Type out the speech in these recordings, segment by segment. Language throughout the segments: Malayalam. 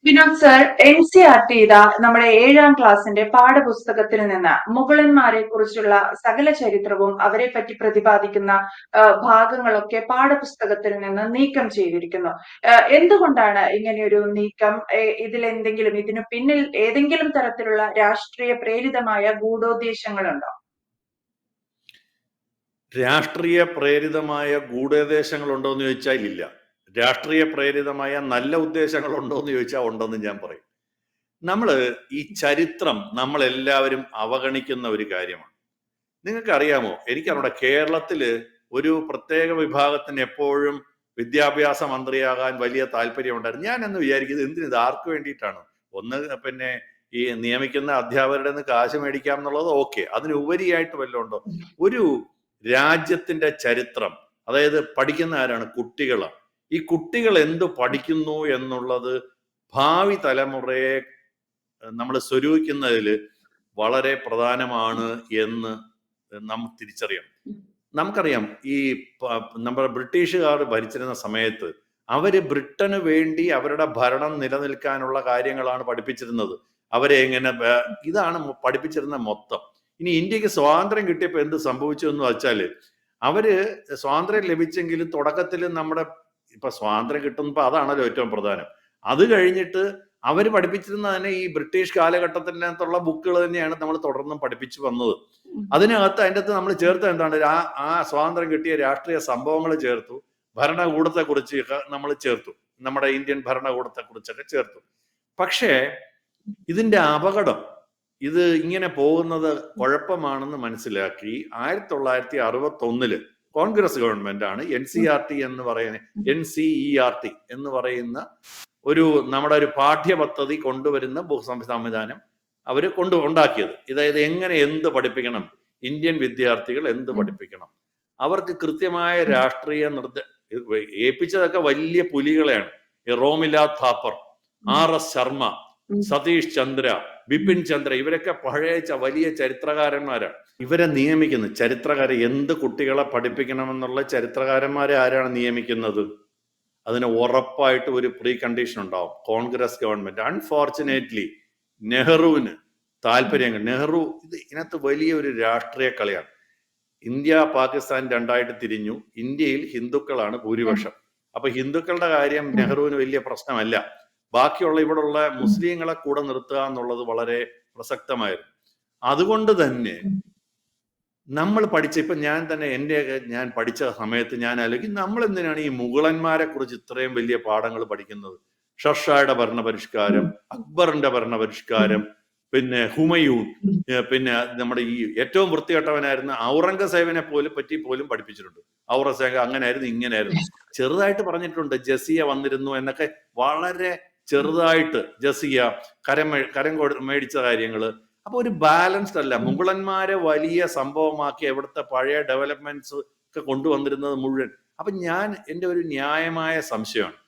വിനോദ് സർ, NCERT ഇതാ നമ്മുടെ 7ാം ക്ലാസ്സിന്റെ പാഠപുസ്തകത്തിൽ നിന്ന് മുഗളന്മാരെ കുറിച്ചുള്ള സകല ചരിത്രവും അവരെ പറ്റി പ്രതിപാദിക്കുന്ന ഭാഗങ്ങളൊക്കെ പാഠപുസ്തകത്തിൽ നിന്ന് നീക്കം ചെയ്തിരിക്കുന്നു. എന്തുകൊണ്ടാണ് ഇങ്ങനെയൊരു നീക്കം? ഇതിന് പിന്നിൽ ഏതെങ്കിലും തരത്തിലുള്ള രാഷ്ട്രീയ പ്രേരിതമായ ഗൂഢോദ്ദേശങ്ങളുണ്ടോ? രാഷ്ട്രീയ പ്രേരിതമായ ഗൂഢോദ്ദേശങ്ങൾ ഉണ്ടോ എന്ന് ചോദിച്ചാൽ ഇല്ല. രാഷ്ട്രീയ പ്രേരിതമായ നല്ല ഉദ്ദേശങ്ങൾ ഉണ്ടോ എന്ന് ചോദിച്ചാൽ ഉണ്ടെന്ന് ഞാൻ പറയും. ഈ ചരിത്രം നമ്മളെല്ലാവരും അവഗണിക്കുന്ന ഒരു കാര്യമാണ്. നിങ്ങൾക്കറിയാമോ, എനിക്കറിയാം, കേരളത്തില് ഒരു പ്രത്യേക വിഭാഗത്തിന് എപ്പോഴും വിദ്യാഭ്യാസ മന്ത്രിയാകാൻ വലിയ താല്പര്യമുണ്ടായിരുന്നു. ഞാൻ എന്ന് വിചാരിക്കുന്നത് ഇത് ആർക്ക് വേണ്ടിയിട്ടാണ്? ഒന്ന് പിന്നെ ഈ നിയമിക്കുന്ന അധ്യാപകരുടെ നിന്ന് കാശ് മേടിക്കാം എന്നുള്ളത് ഓക്കെ, അതിനുപരിയായിട്ട് വല്ലതും ഉണ്ടോ? ഒരു രാജ്യത്തിന്റെ ചരിത്രം, അതായത് പഠിക്കുന്ന ആരാണ്? കുട്ടികളാണ്. ഈ കുട്ടികൾ എന്ത് പഠിക്കുന്നു എന്നുള്ളത് ഭാവി തലമുറയെ നമ്മൾ സ്വരൂപിക്കുന്നതിൽ വളരെ പ്രധാനമാണ് എന്ന് നാം തിരിച്ചറിയണം. നമുക്കറിയാം, ഈ നമ്മുടെ ബ്രിട്ടീഷുകാർ ഭരിച്ചിരുന്ന സമയത്ത് അവര് ബ്രിട്ടന് വേണ്ടി അവരുടെ ഭരണം നിലനിൽക്കാനുള്ള കാര്യങ്ങളാണ് പഠിപ്പിച്ചിരുന്നത്. അവരെ എങ്ങനെ ഇതാണ് പഠിപ്പിച്ചിരുന്ന മൊത്തം. ഇനി ഇന്ത്യക്ക് സ്വാതന്ത്ര്യം കിട്ടിയപ്പോൾ എന്ത് സംഭവിച്ചു എന്ന് വെച്ചാല്, അവര് സ്വാതന്ത്ര്യം ലഭിച്ചെങ്കിലും തുടക്കത്തിൽ ഇപ്പൊ സ്വാതന്ത്ര്യം കിട്ടുമ്പോ അതാണല്ലോ ഏറ്റവും പ്രധാനം. അത് കഴിഞ്ഞിട്ട് അവർ പഠിപ്പിച്ചിരുന്ന തന്നെ ഈ ബ്രിട്ടീഷ് കാലഘട്ടത്തിനകത്തുള്ള ബുക്കുകൾ തന്നെയാണ് നമ്മൾ തുടർന്നും പഠിപ്പിച്ചു വന്നത്. അതിനകത്ത് അതിൻ്റെ അകത്ത് നമ്മൾ ചേർത്ത എന്താണ്? ആ സ്വാതന്ത്ര്യം കിട്ടിയ രാഷ്ട്രീയ സംഭവങ്ങൾ ചേർത്തു, ഭരണകൂടത്തെ കുറിച്ച് നമ്മൾ ചേർത്തു, നമ്മുടെ ഇന്ത്യൻ ഭരണകൂടത്തെ കുറിച്ചൊക്കെ ചേർത്തു. പക്ഷേ ഇതിന്റെ അപകടം, ഇത് ഇങ്ങനെ പോകുന്നത് കുഴപ്പമാണെന്ന് മനസ്സിലാക്കി 1961 കോൺഗ്രസ് ഗവൺമെന്റ് ആണ് NCERT എന്ന് പറയുന്ന നമ്മുടെ ഒരു പാഠ്യപദ്ധതി കൊണ്ടുവരുന്ന സംവിധാനം അവർ ഉണ്ടാക്കിയത്. അതായത് എങ്ങനെ എന്ത് പഠിപ്പിക്കണം, ഇന്ത്യൻ വിദ്യാർത്ഥികൾ എന്ത് പഠിപ്പിക്കണം, അവർക്ക് കൃത്യമായ രാഷ്ട്രീയ ഏൽപ്പിച്ചതൊക്കെ വലിയ പുലികളെയാണ്. റോമില താപ്പർ, RS ശർമ്മ, സതീഷ് ചന്ദ്ര, ബിപിൻ ചന്ദ്ര, ഇവരൊക്കെ പഴയ വലിയ ചരിത്രകാരന്മാരാണ്. ഇവരെ നിയമിക്കുന്നത് ചരിത്രകാരെ എന്ത് കുട്ടികളെ പഠിപ്പിക്കണമെന്നുള്ള ചരിത്രകാരന്മാരെ ആരാണ് നിയമിക്കുന്നത്? അതിന് ഉറപ്പായിട്ട് ഒരു പ്രീ കണ്ടീഷൻ ഉണ്ടാവും, കോൺഗ്രസ് ഗവൺമെന്റ്. അൺഫോർച്ചുനേറ്റ്ലി നെഹ്റുവിന് താല്പര്യങ്ങൾ, ഇതിനകത്ത് വലിയൊരു രാഷ്ട്രീയ കളിയാണ്. ഇന്ത്യ പാകിസ്ഥാൻ രണ്ടായിട്ട് തിരിഞ്ഞു. ഇന്ത്യയിൽ ഹിന്ദുക്കളാണ് ഭൂരിപക്ഷം. അപ്പൊ ഹിന്ദുക്കളുടെ കാര്യം നെഹ്റുവിന് വലിയ പ്രശ്നമല്ല. ബാക്കിയുള്ള ഇവിടെയുള്ള മുസ്ലിങ്ങളെ കൂടെ നിർത്തുക എന്നുള്ളത് വളരെ പ്രസക്തമായിരുന്നു. അതുകൊണ്ട് തന്നെ നമ്മൾ ഇപ്പൊ ഞാൻ പഠിച്ച സമയത്ത് ഞാൻ ആലോചിക്കും, നമ്മൾ എന്തിനാണ് ഈ മുഗളന്മാരെ കുറിച്ച് ഇത്രയും വലിയ പാഠങ്ങൾ പഠിക്കുന്നത്? ഷർഷായുടെ ഭരണപരിഷ്കാരം, അക്ബറിന്റെ ഭരണപരിഷ്കാരം, പിന്നെ ഹുമയൂൺ, പിന്നെ നമ്മുടെ ഈ ഏറ്റവും വൃത്തികെട്ടവനായിരുന്ന ഔറംഗസേബിനെ പറ്റി പോലും പഠിപ്പിച്ചിട്ടുണ്ട്. ഔറംഗസേബ് അങ്ങനെയായിരുന്നു, ഇങ്ങനെയായിരുന്നു, ചെറുതായിട്ട് പറഞ്ഞിട്ടുണ്ട്. ജസിയ വന്നിരുന്നു എന്നൊക്കെ വളരെ ചെറുതായിട്ട്, ജസിയ കരം മേടിച്ച കാര്യങ്ങള്. അപ്പൊ ഒരു ബാലൻസ്ഡ് അല്ല. മുഗളന്മാരെ വലിയ സംഭവമാക്കി അവിടുത്തെ പഴയ ഡെവലപ്മെന്റ്സ് ഒക്കെ കൊണ്ടുവന്നിരുന്നത് മുഴുവൻ. അപ്പൊ എൻ്റെ ഒരു ന്യായമായ സംശയമാണ്,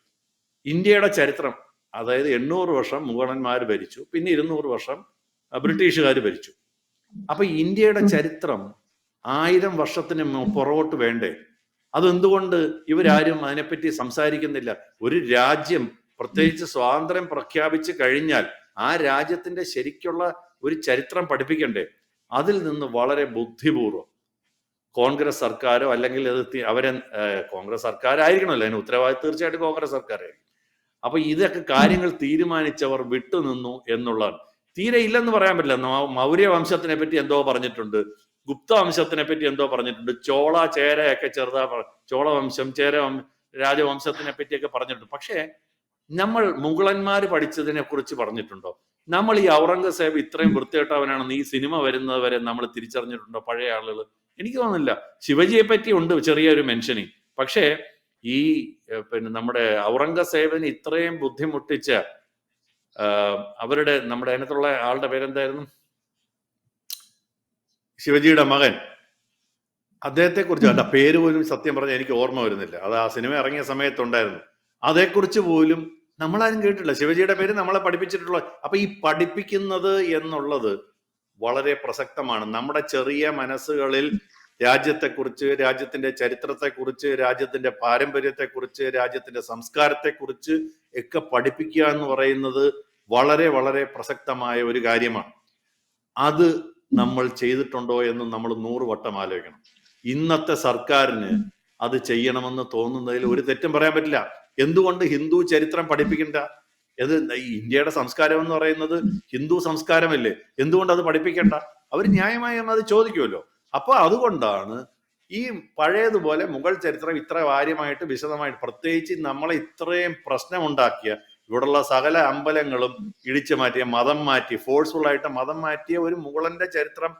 ഇന്ത്യയുടെ ചരിത്രം, അതായത് 800 വർഷം മുഗളന്മാർ ഭരിച്ചു, പിന്നെ 200 വർഷം ബ്രിട്ടീഷുകാർ ഭരിച്ചു. അപ്പൊ ഇന്ത്യയുടെ ചരിത്രം 1000 വർഷത്തിന് പുറകോട്ട് വേണ്ടേ? അതെന്തുകൊണ്ട് ഇവരാരും അതിനെപ്പറ്റി സംസാരിക്കുന്നില്ല? ഒരു രാജ്യം പ്രത്യേകിച്ച് സ്വാതന്ത്ര്യം പ്രഖ്യാപിച്ചു കഴിഞ്ഞാൽ ആ രാജ്യത്തിന്റെ ശരിക്കുള്ള ഒരു ചരിത്രം പഠിപ്പിക്കണ്ടേ? അതിൽ നിന്ന് വളരെ ബുദ്ധിപൂർവ്വം കോൺഗ്രസ് സർക്കാരോ അല്ലെങ്കിൽ കോൺഗ്രസ് സർക്കാരായിരിക്കണമല്ലോ അതിന് ഉത്തരവാദിത്വം, തീർച്ചയായിട്ടും കോൺഗ്രസ് സർക്കാരായിരിക്കും. അപ്പൊ ഇതൊക്കെ കാര്യങ്ങൾ തീരുമാനിച്ചവർ വിട്ടുനിന്നു എന്നുള്ളതാണ്. തീരെ ഇല്ലെന്ന് പറയാൻ പറ്റില്ല. മൗര്യ വംശത്തിനെ പറ്റി എന്തോ പറഞ്ഞിട്ടുണ്ട്, ഗുപ്ത വംശത്തിനെ പറ്റി എന്തോ പറഞ്ഞിട്ടുണ്ട്, ചോള ചേരയൊക്കെ ചോളവംശം, രാജവംശത്തിനെ പറ്റിയൊക്കെ പറഞ്ഞിട്ടുണ്ട്. പക്ഷേ നമ്മൾ മുഗളന്മാർ പഠിച്ചതിനെ കുറിച്ച് പറഞ്ഞിട്ടുണ്ടോ? നമ്മൾ ഈ ഔറംഗസേബ് ഇത്രയും വൃത്തികെട്ടവനാണെന്ന് ഈ സിനിമ വരുന്നത് വരെ നമ്മൾ തിരിച്ചറിഞ്ഞിട്ടുണ്ടോ പഴയ ആളുകൾ? എനിക്ക് തോന്നുന്നില്ല. ശിവജിയെ പറ്റി ഉണ്ട് ചെറിയൊരു മെൻഷനിങ്. പക്ഷേ ഈ നമ്മുടെ ഔറംഗസേബിന് ഇത്രയും ബുദ്ധിമുട്ടിച്ച നമ്മുടെ അതിനകത്തുള്ള ആളുടെ പേരെന്തായിരുന്നു? ശിവജിയുടെ മകൻ. അദ്ദേഹത്തെ കുറിച്ച് അല്ല, പേര് പോലും സത്യം പറഞ്ഞാൽ എനിക്ക് ഓർമ്മ വരുന്നില്ല. അത് ആ സിനിമ ഇറങ്ങിയ സമയത്തുണ്ടായിരുന്നു. അതേക്കുറിച്ച് പോലും നമ്മളാരും കേട്ടില്ല. ശിവജിയുടെ പേര് നമ്മളെ പഠിപ്പിച്ചിട്ടുള്ള. അപ്പൊ ഈ പഠിപ്പിക്കുന്നത് എന്നുള്ളത് വളരെ പ്രസക്തമാണ്. നമ്മുടെ ചെറിയ മനസ്സുകളിൽ രാജ്യത്തെക്കുറിച്ച്, രാജ്യത്തിന്റെ ചരിത്രത്തെക്കുറിച്ച്, രാജ്യത്തിന്റെ പാരമ്പര്യത്തെക്കുറിച്ച്, രാജ്യത്തിന്റെ സംസ്കാരത്തെക്കുറിച്ച് ഒക്കെ പഠിപ്പിക്കുക എന്ന് പറയുന്നത് വളരെ വളരെ പ്രസക്തമായ ഒരു കാര്യമാണ്. അത് നമ്മൾ ചെയ്തിട്ടുണ്ടോ എന്ന് നമ്മൾ 100 വട്ടം ആലോചിക്കണം. ഇന്നത്തെ സർക്കാരിന് അത് ചെയ്യണമെന്ന് തോന്നുന്നതിൽ ഒരു തെറ്റും പറയാൻ പറ്റില്ല. എന്തുകൊണ്ട് ഹിന്ദു ചരിത്രം പഠിപ്പിക്കണ്ട? ഇത് ഇന്ത്യയുടെ സംസ്കാരം എന്ന് പറയുന്നത് ഹിന്ദു സംസ്കാരമല്ലേ, എന്തുകൊണ്ട് അത് പഠിപ്പിക്കണ്ട? അവർ ന്യായമായും അത് ചോദിക്കുമല്ലോ. അപ്പൊ അതുകൊണ്ടാണ് ഈ പഴയതുപോലെ മുഗൾ ചരിത്രം ഇത്ര കാര്യമായിട്ട് വിശദമായിട്ട്, പ്രത്യേകിച്ച് നമ്മളെ ഇത്രയും പ്രശ്നമുണ്ടാക്കിയ, ഇവിടെയുള്ള സകല അമ്പലങ്ങളും ഇടിച്ചു മാറ്റിയ, മതം മാറ്റി, ഫോഴ്സ്ഫുൾ ആയിട്ട് മതം മാറ്റിയ ഒരു മുഗളന്റെ ചരിത്രം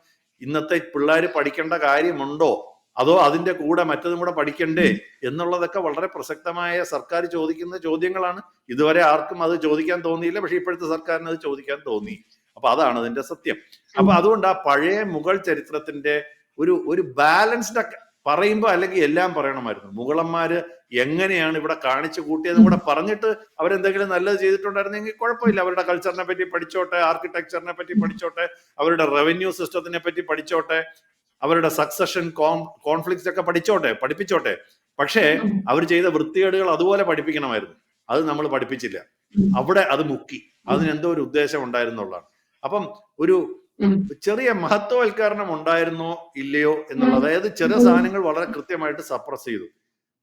ഇന്നത്തെ പിള്ളേർ പഠിക്കേണ്ട കാര്യമുണ്ടോ? അതോ അതിന്റെ കൂടെ മറ്റതും കൂടെ പഠിക്കണ്ടേ എന്നുള്ളതൊക്കെ വളരെ പ്രസക്തമായ സർക്കാർ ചോദിക്കുന്ന ചോദ്യങ്ങളാണ്. ഇതുവരെ ആർക്കും അത് ചോദിക്കാൻ തോന്നിയില്ല, പക്ഷെ ഇപ്പോഴത്തെ സർക്കാരിന് അത് ചോദിക്കാൻ തോന്നി. അപ്പൊ അതാണ് അതിന്റെ സത്യം. അപ്പൊ അതുകൊണ്ട് ആ പഴയ മുഗൾ ചരിത്രത്തിന്റെ ഒരു ബാലൻസ്ഡ് പറയുമ്പോൾ, അല്ലെങ്കിൽ എല്ലാം പറയണമായിരുന്നു. മുഗളന്മാര് എങ്ങനെയാണ് ഇവിടെ കാണിച്ചു കൂട്ടിയതും കൂടെ പറഞ്ഞിട്ട് അവരെന്തെങ്കിലും നല്ലത് ചെയ്തിട്ടുണ്ടായിരുന്നെങ്കിൽ കുഴപ്പമില്ല. അവരുടെ കൾച്ചറിനെ പറ്റി പഠിച്ചോട്ടെ, ആർക്കിടെക്ചറിനെ പറ്റി പഠിച്ചോട്ടെ, അവരുടെ റവന്യൂ സിസ്റ്റത്തിനെ പറ്റി പഠിച്ചോട്ടെ, അവരുടെ സക്സഷൻ കോൺഫ്ലിക്ട്സ് ഒക്കെ പഠിപ്പിച്ചോട്ടെ. പക്ഷേ അവർ ചെയ്ത വൃത്തികേടുകൾ അതുപോലെ പഠിപ്പിക്കണമായിരുന്നു. അത് നമ്മൾ പഠിപ്പിച്ചില്ല. അവിടെ അത് മുക്കി. അതിനെന്തോ ഒരു ഉദ്ദേശം ഉണ്ടായിരുന്നുള്ളതാണ്. അപ്പം ഒരു ചെറിയ മഹത്വവൽക്കരണം ഉണ്ടായിരുന്നോ ഇല്ലയോ എന്നുള്ളത്, അതായത് ചെറിയ സാധനങ്ങൾ വളരെ കൃത്യമായിട്ട് സപ്രസ് ചെയ്തു.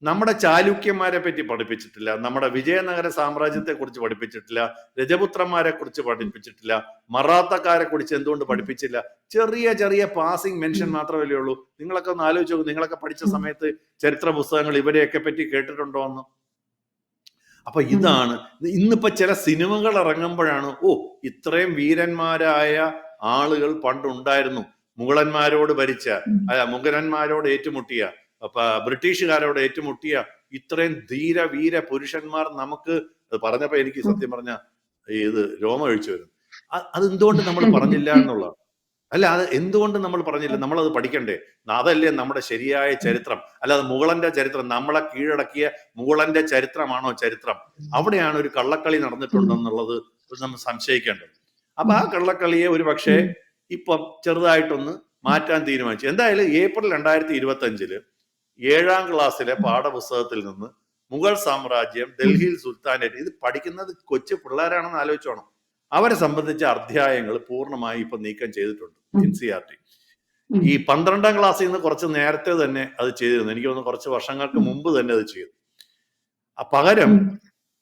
നമ്മുടെ ചാലുക്യന്മാരെ പറ്റി പഠിപ്പിച്ചിട്ടില്ല, നമ്മുടെ വിജയനഗര സാമ്രാജ്യത്തെ കുറിച്ച് പഠിപ്പിച്ചിട്ടില്ല, രജപുത്രന്മാരെ കുറിച്ച് പഠിപ്പിച്ചിട്ടില്ല, മറാത്തക്കാരെ കുറിച്ച് എന്തുകൊണ്ട് പഠിപ്പിച്ചില്ല? ചെറിയ ചെറിയ പാസിംഗ് മെൻഷൻ മാത്രമല്ലേ ഉള്ളൂ. നിങ്ങളൊക്കെ ഒന്ന് ആലോചിച്ച് നോക്കും, നിങ്ങളൊക്കെ പഠിച്ച സമയത്ത് ചരിത്ര പുസ്തകങ്ങൾ ഇവരെയൊക്കെ പറ്റി കേട്ടിട്ടുണ്ടോ എന്ന്. അപ്പൊ ഇതാണ് ഇന്നിപ്പോ ചില സിനിമകൾ ഇറങ്ങുമ്പോഴാണ്, ഇത്രയും വീരന്മാരായ ആളുകൾ പണ്ടുണ്ടായിരുന്നു, മുഗളന്മാരോട് ഭരിച്ച, മുഗളന്മാരോട് ഏറ്റുമുട്ടിയ, ബ്രിട്ടീഷുകാരോട് ഏറ്റുമുട്ടിയ ഇത്രയും ധീര വീര പുരുഷന്മാർ നമുക്ക് പറഞ്ഞപ്പോ എനിക്ക് സത്യം പറഞ്ഞ ഇത് രോമം ഒഴിച്ചു വരും. അതെന്തുകൊണ്ട് നമ്മൾ പറഞ്ഞില്ല എന്നുള്ളതാണ്. അല്ല, അത് എന്തുകൊണ്ട് നമ്മൾ പറഞ്ഞില്ല? നമ്മളത് പഠിക്കണ്ടേ? അതല്ലേ നമ്മുടെ ശരിയായ ചരിത്രം. അല്ലാതെ മുഗളന്റെ ചരിത്രം, നമ്മളെ കീഴടക്കിയ മുഗളന്റെ ചരിത്രമാണോ ചരിത്രം? അവിടെയാണ് ഒരു കള്ളക്കളി നടന്നിട്ടുണ്ടെന്നുള്ളത് നമ്മൾ സംശയിക്കേണ്ടത്. അപ്പൊ ആ കള്ളക്കളിയെ ഒരു പക്ഷേ ഇപ്പം ചെറുതായിട്ടൊന്ന് മാറ്റാൻ തീരുമാനിച്ചു. എന്തായാലും ഏപ്രിൽ 2025 7ാം ക്ലാസ്സിലെ പാഠപുസ്തകത്തിൽ നിന്ന് മുഗൾ സാമ്രാജ്യം, ഡൽഹിയിൽ സുൽത്താനേറ്റ്, ഇത് പഠിക്കുന്നത് കൊച്ചു പിള്ളേരാണെന്ന് ആലോചിച്ചോണം. അവരെ സംബന്ധിച്ച അധ്യായങ്ങൾ പൂർണ്ണമായി ഇപ്പൊ നീക്കം ചെയ്തിട്ടുണ്ട് NCERT. ഈ 12ാം ക്ലാസ്സിൽ നിന്ന് കുറച്ച് നേരത്തെ തന്നെ അത് ചെയ്തിരുന്നു. എനിക്ക് തോന്നുന്നു കുറച്ച് വർഷങ്ങൾക്ക് മുമ്പ് തന്നെ അത് ചെയ്തു. പകരം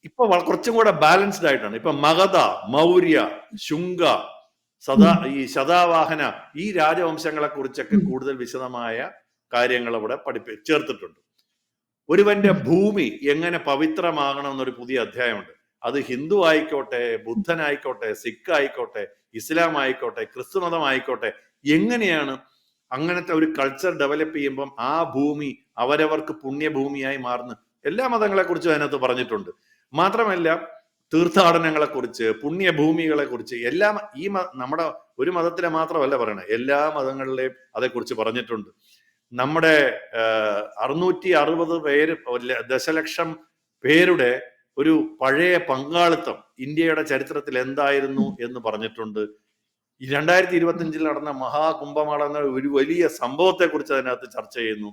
ഇപ്പൊ കുറച്ചും കൂടെ ബാലൻസ്ഡ് ആയിട്ടാണ്. ഇപ്പൊ മഗധ, മൗര്യ, ശുംഗ, ഈ ശതവാഹന, ഈ രാജവംശങ്ങളെ കുറിച്ചൊക്കെ കൂടുതൽ വിശദമായ കാര്യങ്ങൾ അവിടെ ചേർത്തിട്ടുണ്ട്. ഒരുവന്റെ ഭൂമി എങ്ങനെ പവിത്രമാകണം എന്നൊരു പുതിയ അധ്യായമുണ്ട്. അത് ഹിന്ദു ആയിക്കോട്ടെ, ബുദ്ധനായിക്കോട്ടെ, സിഖ് ആയിക്കോട്ടെ, ഇസ്ലാം ആയിക്കോട്ടെ, ക്രിസ്തു മതം ആയിക്കോട്ടെ, എങ്ങനെയാണ് അങ്ങനത്തെ ഒരു കൾച്ചർ ഡെവലപ്പ് ചെയ്യുമ്പം ആ ഭൂമി അവരവർക്ക് പുണ്യഭൂമിയായി മാറുന്നു. എല്ലാ മതങ്ങളെ കുറിച്ചും അതിനകത്ത് പറഞ്ഞിട്ടുണ്ട്. മാത്രമല്ല തീർത്ഥാടനങ്ങളെ കുറിച്ച്, പുണ്യഭൂമികളെ കുറിച്ച് എല്ലാം ഈ നമ്മുടെ ഒരു മതത്തിലെ മാത്രമല്ല പറയണത്, എല്ലാ മതങ്ങളിലെയും അതേക്കുറിച്ച് പറഞ്ഞിട്ടുണ്ട്. നമ്മുടെ 660 പേര്, ദശലക്ഷം പേരുടെ ഒരു പഴയ പങ്കാളിത്തം ഇന്ത്യയുടെ ചരിത്രത്തിൽ എന്തായിരുന്നു എന്ന് പറഞ്ഞിട്ടുണ്ട്. 2025 നടന്ന മഹാകുംഭമേള എന്ന ഒരു വലിയ സംഭവത്തെ കുറിച്ച് അതിനകത്ത് ചർച്ച ചെയ്യുന്നു.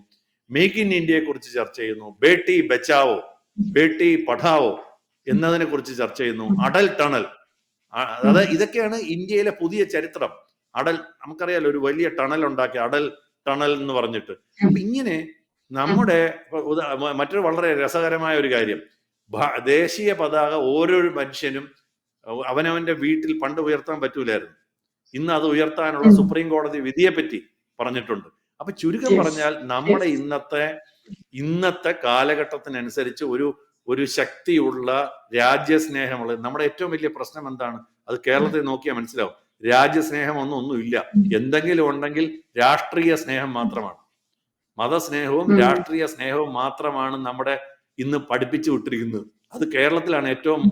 മേക്ക് ഇൻ ഇന്ത്യയെ കുറിച്ച് ചർച്ച ചെയ്യുന്നു. ബേട്ടി ബച്ചാവോ, ബേട്ടി പഠാവോ എന്നതിനെ കുറിച്ച് ചർച്ച ചെയ്യുന്നു. അടൽ ടണൽ, അതായത് ഇതൊക്കെയാണ് ഇന്ത്യയിലെ പുതിയ ചരിത്രം. അടൽ, നമുക്കറിയാലോ, ഒരു വലിയ ടണൽ ഉണ്ടാക്കി, അടൽ ടണൽ എന്ന് പറഞ്ഞിട്ട്. അപ്പൊ ഇങ്ങനെ നമ്മുടെ മറ്റൊരു വളരെ രസകരമായ ഒരു കാര്യം, ദേശീയ പതാക ഓരോ മനുഷ്യനും അവനവന്റെ വീട്ടിൽ പണ്ട് ഉയർത്താൻ പറ്റൂലായിരുന്നു. ഇന്ന് അത് ഉയർത്താനുള്ള സുപ്രീം കോടതി വിധിയെ പറ്റി പറഞ്ഞിട്ടുണ്ട്. അപ്പൊ ചുരുക്കം പറഞ്ഞാൽ നമ്മുടെ ഇന്നത്തെ കാലഘട്ടത്തിനനുസരിച്ച് ഒരു ശക്തിയുള്ള രാജ്യസ്നേഹമുള്ള, നമ്മുടെ ഏറ്റവും വലിയ പ്രശ്നം എന്താണ്? അത് കേരളത്തിൽ നോക്കിയാൽ മനസ്സിലാവും. രാജ്യസ്നേഹം ഒന്നുമില്ല. എന്തെങ്കിലും ഉണ്ടെങ്കിൽ രാഷ്ട്രീയ സ്നേഹം മാത്രമാണ്. മതസ്നേഹവും രാഷ്ട്രീയ സ്നേഹവും മാത്രമാണ് നമ്മുടെ ഇന്ന് പഠിപ്പിച്ചു വിട്ടിരിക്കുന്നത്. അത് കേരളത്തിലാണ് ഏറ്റവും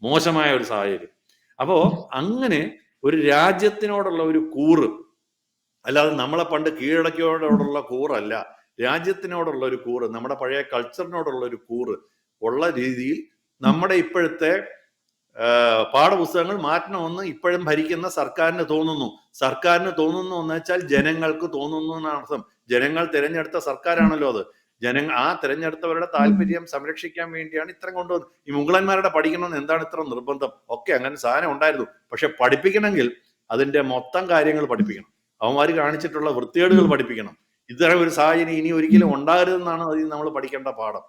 മോശമായ ഒരു സാഹചര്യം. അപ്പോ അങ്ങനെ ഒരു രാജ്യത്തിനോടുള്ള ഒരു കൂറ്, അല്ലാതെ നമ്മളെ പണ്ട് കീഴടക്കിയോടുള്ള കൂറല്ല, രാജ്യത്തിനോടുള്ള ഒരു കൂറ്, നമ്മുടെ പഴയ കൾച്ചറിനോടുള്ള ഒരു കൂറ് ഉള്ള രീതിയിൽ നമ്മുടെ ഇപ്പോഴത്തെ പാഠപുസ്തകങ്ങൾ മാറ്റണമെന്ന് ഇപ്പോഴും ഭരിക്കുന്ന സർക്കാരിന് തോന്നുന്നു. സർക്കാരിന് തോന്നുന്നു എന്ന് വെച്ചാൽ ജനങ്ങൾക്ക് തോന്നുന്നു എന്നാണ് അർത്ഥം. ജനങ്ങൾ തിരഞ്ഞെടുത്ത സർക്കാരാണല്ലോ അത്. ആ തിരഞ്ഞെടുത്തവരുടെ താല്പര്യം സംരക്ഷിക്കാൻ വേണ്ടിയാണ് ഇത്രയും കൊണ്ടുവന്നത്. ഈ മുഗളന്മാരുടെ പഠിക്കണമെന്ന് എന്താണ് ഇത്ര നിർബന്ധം? ഒക്കെ അങ്ങനെ സാധനം ഉണ്ടായിരുന്നു. പക്ഷെ പഠിപ്പിക്കണമെങ്കിൽ അതിന്റെ മൊത്തം കാര്യങ്ങൾ പഠിപ്പിക്കണം. അവന്മാർ കാണിച്ചിട്ടുള്ള വൃത്തികേടുകൾ പഠിപ്പിക്കണം. ഇത്തരം ഒരു സാഹചര്യം ഇനി ഒരിക്കലും ഉണ്ടാകരുതെന്നാണ് അതിൽ നമ്മൾ പഠിക്കേണ്ട പാഠം.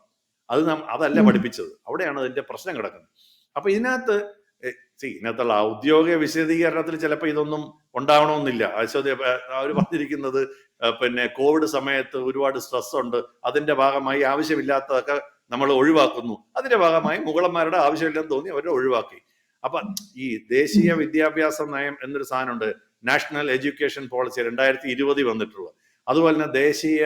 അതല്ല പഠിപ്പിച്ചത്. അവിടെയാണ് അതിന്റെ പ്രശ്നം കിടക്കുന്നത്. അപ്പൊ ഇതിനകത്തുള്ള ഔദ്യോഗിക വിശദീകരണത്തിൽ ചിലപ്പോൾ ഇതൊന്നും ഉണ്ടാവണമെന്നില്ല. അവർ പറഞ്ഞിരിക്കുന്നത് പിന്നെ കോവിഡ് സമയത്ത് ഒരുപാട് സ്ട്രെസ് ഉണ്ട്, അതിന്റെ ഭാഗമായി ആവശ്യമില്ലാത്തതൊക്കെ നമ്മൾ ഒഴിവാക്കുന്നു, അതിന്റെ ഭാഗമായി മുഗളന്മാരുടെ ആവശ്യമില്ലെന്ന് തോന്നി അവരെ ഒഴിവാക്കി. അപ്പൊ ഈ ദേശീയ വിദ്യാഭ്യാസ നയം എന്നൊരു സാധനമുണ്ട്, നാഷണൽ എഡ്യൂക്കേഷൻ പോളിസി 2020 വന്നിട്ടുള്ളത്. അതുപോലെ തന്നെ ദേശീയ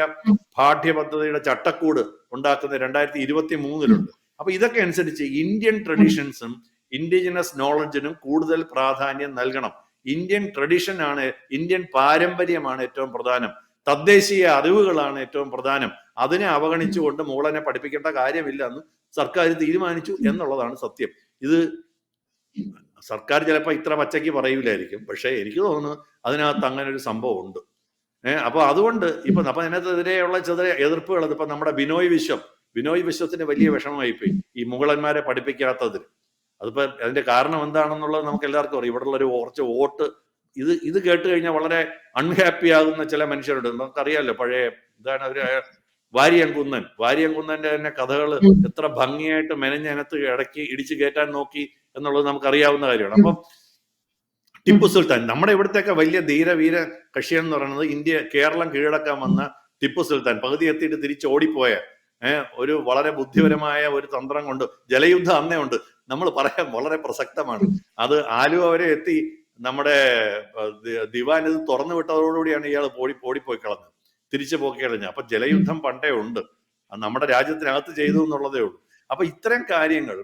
പാഠ്യപദ്ധതിയുടെ ചട്ടക്കൂട് ഉണ്ടാക്കുന്ന 2023 അപ്പൊ ഇതൊക്കെ അനുസരിച്ച് ഇന്ത്യൻ ട്രഡീഷൻസും ഇൻഡിജിനസ് നോളജിനും കൂടുതൽ പ്രാധാന്യം നൽകണം. ഇന്ത്യൻ ട്രഡീഷൻ ആണ്, ഇന്ത്യൻ പാരമ്പര്യമാണ് ഏറ്റവും പ്രധാനം, തദ്ദേശീയ അറിവുകളാണ് ഏറ്റവും പ്രധാനം. അതിനെ അവഗണിച്ചുകൊണ്ട് മോളനെ പഠിപ്പിക്കേണ്ട കാര്യമില്ല എന്ന് സർക്കാർ തീരുമാനിച്ചു എന്നുള്ളതാണ് സത്യം. ഇത് സർക്കാർ ചിലപ്പോൾ ഇത്ര പച്ചയ്ക്ക് പറയൂലായിരിക്കും, പക്ഷെ എനിക്ക് തോന്നുന്നു അതിനകത്ത് അങ്ങനെ ഒരു സംഭവം ഉണ്ട്. അപ്പൊ അതുകൊണ്ട് അപ്പൊ അതിനകത്തെതിരെയുള്ള ചെറിയ എതിർപ്പുകൾ, ഇപ്പൊ നമ്മുടെ ബിനോയ് വിശ്വത്തിന് വലിയ വിഷമമായിപ്പോയി ഈ മുഗളന്മാരെ പഠിപ്പിക്കാത്തതിന്. അതിപ്പോ അതിന്റെ കാരണം എന്താണെന്നുള്ളത് നമുക്ക് എല്ലാവർക്കും അറിയാം. ഇവിടെ ഉള്ളൊരു കുറച്ച് വോട്ട് ഇത് കേട്ട് കഴിഞ്ഞാൽ വളരെ അൺഹാപ്പി ആകുന്ന ചില മനുഷ്യരുണ്ട്. നമുക്കറിയാമല്ലോ, പഴയ എന്താണ് ഒരു വാരിയംകുന്നന്റെ തന്നെ കഥകൾ എത്ര ഭംഗിയായിട്ട് മെനഞ്ഞതിനകത്ത് ഇടയ്ക്ക് ഇടിച്ചു കയറ്റാൻ നോക്കി എന്നുള്ളത് നമുക്കറിയാവുന്ന കാര്യമാണ്. അപ്പം ടിപ്പു സുൽത്താൻ, നമ്മുടെ ഇവിടുത്തെയൊക്കെ വലിയ ധീരവീര കക്ഷിയൻ എന്ന് പറയുന്നത് കേരളം കീഴടക്കാൻ വന്ന ടിപ്പു സുൽത്താൻ പകുതി എത്തിയിട്ട് തിരിച്ച് ഓടിപ്പോയ ഒരു വളരെ ബുദ്ധിപരമായ ഒരു തന്ത്രം കൊണ്ട് ജലയുദ്ധം അന്നേ ഉണ്ട്. നമ്മൾ പറയാൻ വളരെ പ്രസക്തമാണ്. അത് ആലുവ വരെ എത്തി നമ്മുടെ ദിവാൻ ഇത് തുറന്നു വിട്ടതോടുകൂടിയാണ് ഇയാൾ ഓടിപ്പോയി കളഞ്ഞത്, തിരിച്ചു പോക്കി കളഞ്ഞത്. അപ്പൊ ജലയുദ്ധം പണ്ടേ ഉണ്ട്, നമ്മുടെ രാജ്യത്തിനകത്ത് ചെയ്തു എന്നുള്ളതേ ഉള്ളൂ. അപ്പൊ ഇത്തരം കാര്യങ്ങൾ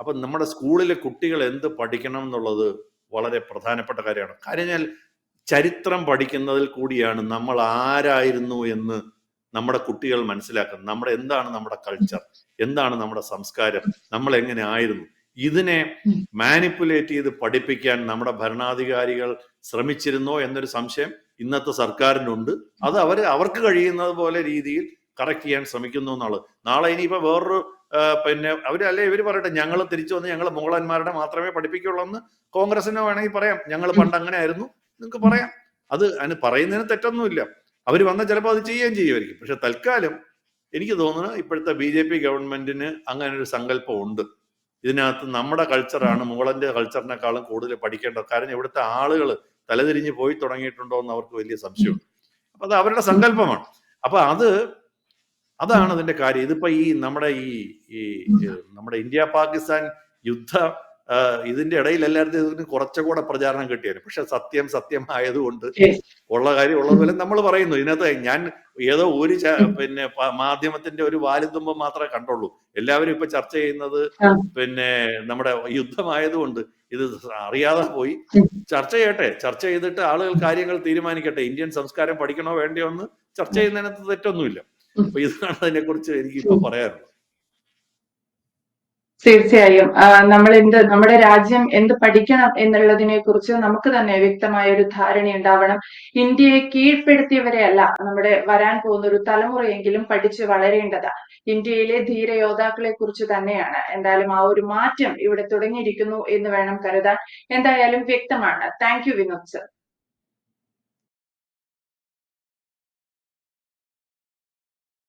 അപ്പൊ നമ്മുടെ സ്കൂളിലെ കുട്ടികൾ എന്ത് പഠിക്കണം എന്നുള്ളത് വളരെ പ്രധാനപ്പെട്ട കാര്യമാണ്. കാര്യം ചരിത്രം പഠിക്കുന്നതിൽ കൂടിയാണ് നമ്മൾ ആരായിരുന്നു എന്ന് നമ്മുടെ കുട്ടികൾ മനസ്സിലാക്കുന്നത്. എന്താണ് നമ്മുടെ കൾച്ചർ, എന്താണ് നമ്മുടെ സംസ്കാരം, നമ്മൾ എങ്ങനെ ആയിരുന്നു. ഇതിനെ മാനിപ്പുലേറ്റ് ചെയ്ത് പഠിപ്പിക്കാൻ നമ്മുടെ ഭരണാധികാരികൾ ശ്രമിച്ചിരുന്നോ എന്നൊരു സംശയം ഇന്നത്തെ സർക്കാരിനുണ്ട്. അത് അവർക്ക് കഴിയുന്നത് പോലെ രീതിയിൽ കറക്റ്റ് ചെയ്യാൻ ശ്രമിക്കുന്നു എന്നുള്ളത്. നാളെ ഇനിയിപ്പോ വേറൊരു ഇവര് പറയട്ടെ, ഞങ്ങൾ തിരിച്ചു വന്ന് ഞങ്ങൾ മുഗളന്മാരുടെ മാത്രമേ പഠിപ്പിക്കുള്ളൂ എന്ന് കോൺഗ്രസിന് വേണമെങ്കിൽ പറയാം. ഞങ്ങൾ പണ്ട് അങ്ങനെ ആയിരുന്നു, നിങ്ങൾക്ക് പറയാം. അതിന് പറയുന്നതിന് തെറ്റൊന്നുമില്ല. അവർ വന്നാൽ ചിലപ്പോൾ അത് ചെയ്യുമായിരിക്കും. പക്ഷെ തൽക്കാലം എനിക്ക് തോന്നുന്നു ഇപ്പോഴത്തെ BJP ഗവൺമെന്റിന് അങ്ങനെ ഒരു സങ്കല്പം ഉണ്ട്. ഇതിനകത്ത് നമ്മുടെ കൾച്ചറാണ് മുഗളന്റെ കൾച്ചറിനേക്കാളും കൂടുതൽ പഠിക്കേണ്ടത്. കാരണം ഇവിടുത്തെ ആളുകൾ തലതിരിഞ്ഞ് പോയി തുടങ്ങിയിട്ടുണ്ടോ എന്ന് അവർക്ക് വലിയ സംശയമുണ്ട്. അപ്പൊ അത് അവരുടെ സങ്കല്പമാണ്. അപ്പൊ അതാണ് അതിന്റെ കാര്യം. ഇതിപ്പോ നമ്മുടെ ഇന്ത്യ പാകിസ്ഥാൻ യുദ്ധ ഇതിന്റെ ഇടയിൽ എല്ലാവരും ഇതിന് കുറച്ചുകൂടെ പ്രചാരണം കിട്ടിയാലും, പക്ഷെ സത്യമായതുകൊണ്ട് ഉള്ള കാര്യം ഉള്ളതുപോലെ നമ്മൾ പറയുന്നു. ഇതിനകത്ത് ഞാൻ ഏതോ ഒരു മാധ്യമത്തിന്റെ ഒരു വാലുതുമ്പം മാത്രമേ കണ്ടുള്ളൂ. എല്ലാവരും ഇപ്പൊ ചർച്ച ചെയ്യുന്നത് നമ്മുടെ യുദ്ധമായതുകൊണ്ട് ഇത് അറിയാതെ പോയി. ചർച്ച ചെയ്തിട്ട് ആളുകൾ കാര്യങ്ങൾ തീരുമാനിക്കട്ടെ. ഇന്ത്യൻ സംസ്കാരം പഠിക്കണോ വേണ്ടയോ എന്ന് ചർച്ച ചെയ്യുന്നതിനകത്ത് തെറ്റൊന്നുമില്ല. അപ്പൊ ഇതാണ് അതിനെ കുറിച്ച് എനിക്കിപ്പോ പറയാനുള്ളത്. തീർച്ചയായും നമ്മുടെ രാജ്യം എന്ത് പഠിക്കണം എന്നുള്ളതിനെ കുറിച്ച് നമുക്ക് തന്നെ വ്യക്തമായ ഒരു ധാരണ ഉണ്ടാവണം. ഇന്ത്യയെ കീഴ്പ്പെടുത്തിയവരെ അല്ല, നമ്മുടെ വരാൻ പോകുന്ന ഒരു തലമുറയെങ്കിലും പഠിച്ച് വളരേണ്ടത് ഇന്ത്യയിലെ ധീരയോദ്ധാക്കളെ കുറിച്ച് തന്നെയാണ്. എന്തായാലും ആ ഒരു മാറ്റം ഇവിടെ തുടങ്ങിയിരിക്കുന്നു എന്ന് വേണം കരുതാൻ. എന്തായാലും വ്യക്തമാണ്. Thank you Vinod sir.